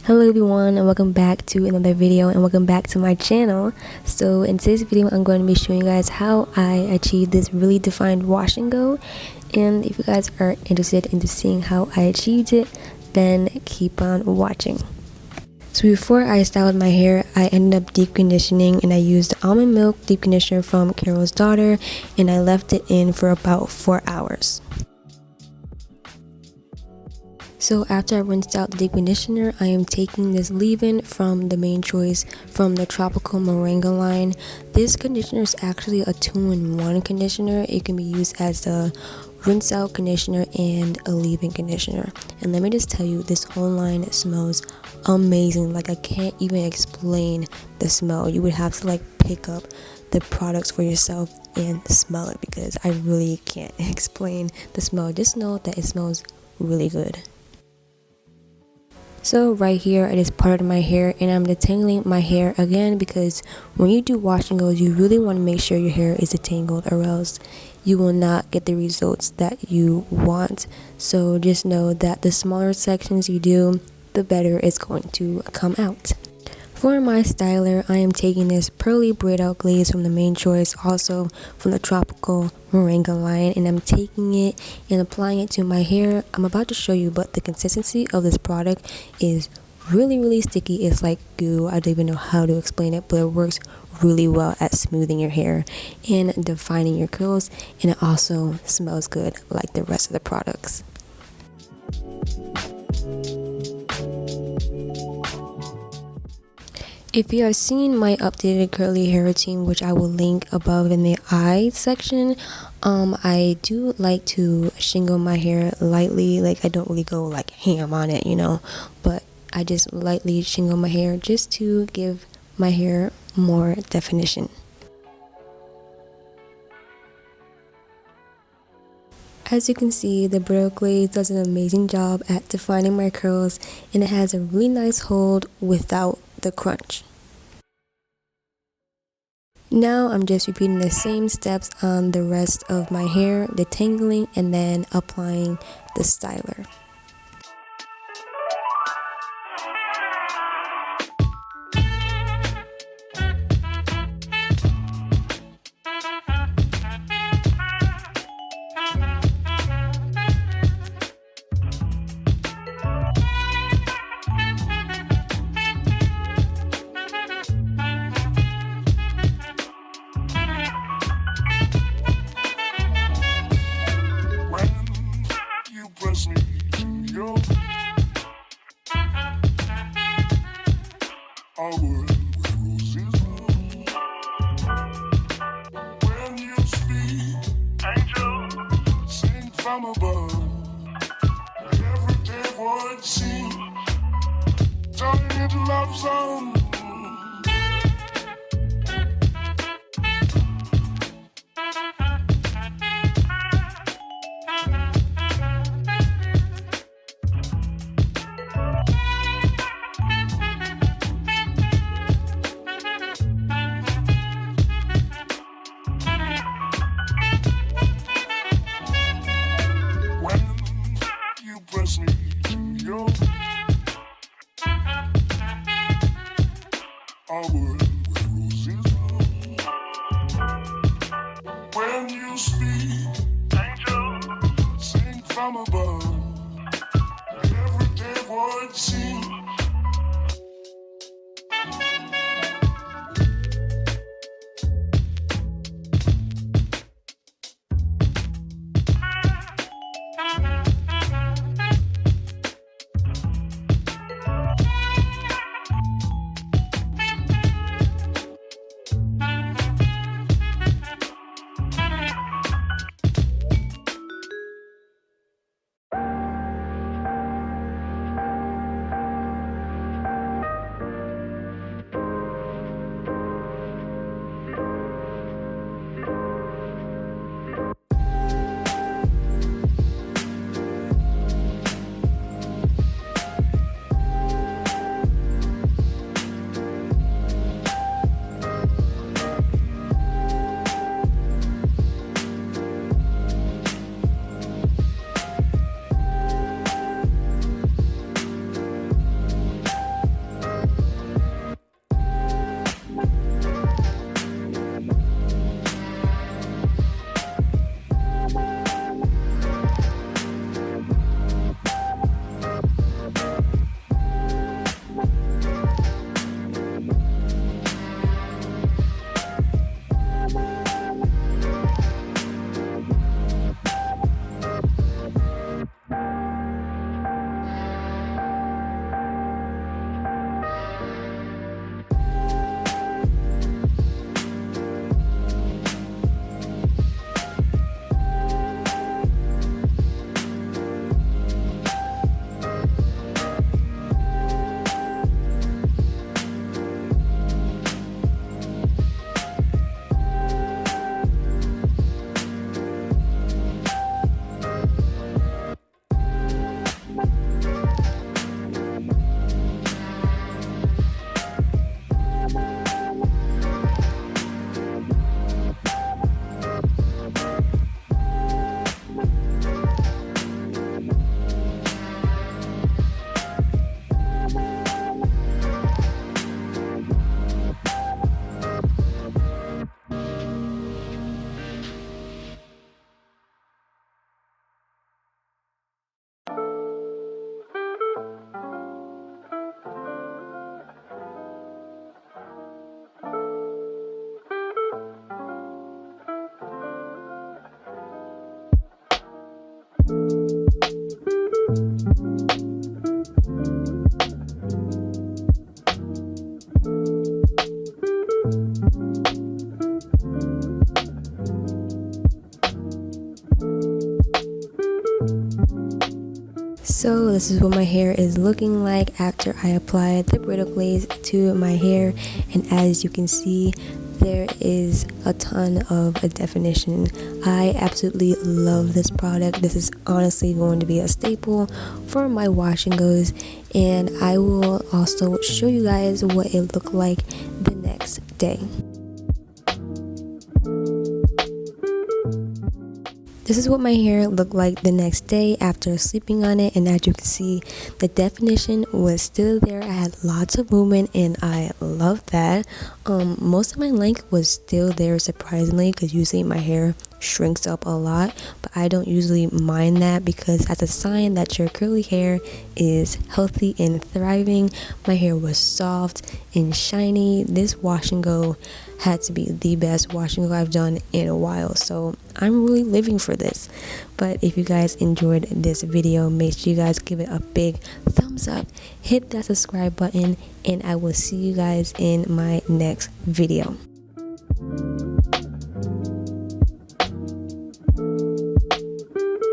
Hello everyone, and welcome back to another video, and welcome back to my channel. So in today's video I'm going to be showing you guys how I achieved this really defined wash and go, and if you guys are interested in seeing how I achieved it, then keep on watching. So before I styled my hair, I ended up deep conditioning, and I used almond milk deep conditioner from Carol's Daughter, and I left it in for about 4 hours. So after I rinsed out the deep conditioner, I am taking this leave-in from the Mane Choice from the Tropical Moringa line. This conditioner is actually a 2-in-1 conditioner. It can be used as a rinse out conditioner and a leave-in conditioner. And let me just tell you, this whole line smells amazing. Like, I can't even explain the smell. You would have to pick up the products for yourself and smell it, because I really can't explain the smell. Just know that it smells really good. So right here, it is parted my hair, and I'm detangling my hair again, because when you do wash and goes, you really want to make sure your hair is detangled, or else you will not get the results that you want. So just know that the smaller sections you do, the better it's going to come out. For my styler, I am taking this Pearly Braid Out Glaze from the Mane Choice, also from the Tropical Moringa line, and I'm taking it and applying it to my hair. I'm about to show you, but the consistency of this product is really sticky. It's like goo. I don't even know how to explain it, but it works really well at smoothing your hair and defining your curls, and it also smells good like the rest of the products. If you have seen my updated curly hair routine, which I will link above in the eye section, I do like to shingle my hair lightly. Like, I don't really go ham on it, but I just lightly shingle my hair just to give my hair more definition. As you can see, the Braid Out Glaze does an amazing job at defining my curls, and it has a really nice hold without the crunch. Now I'm just repeating the same steps on the rest of my hair, detangling and then applying the styler. Me to you. A world where roses bloom. When you speak, angels sing from above. Everyday voice seems turning into love song. Press me to you. A world where roses bloom. When you speak, angels sing from above. Everyday voice seems So this is what my hair is looking like after I applied the brittle glaze to my hair, and as you can see, there is a ton of a definition. I absolutely love this product. This is honestly going to be a staple for my wash and goes, and I will also show you guys what it looked like the next day. This is what my hair looked like the next day after sleeping on it, and as you can see, the definition was still there. I had lots of movement and I love that. Most of my length was still there, surprisingly, because usually my hair shrinks up a lot, but I don't usually mind that because that's a sign that your curly hair is healthy and thriving. My hair was soft and shiny. This wash and go had to be the best wash and go I've done in a while, so I'm really living for this. But if you guys enjoyed this video, make sure you guys give it a big thumbs up, hit that subscribe button, and I will see you guys in my next video.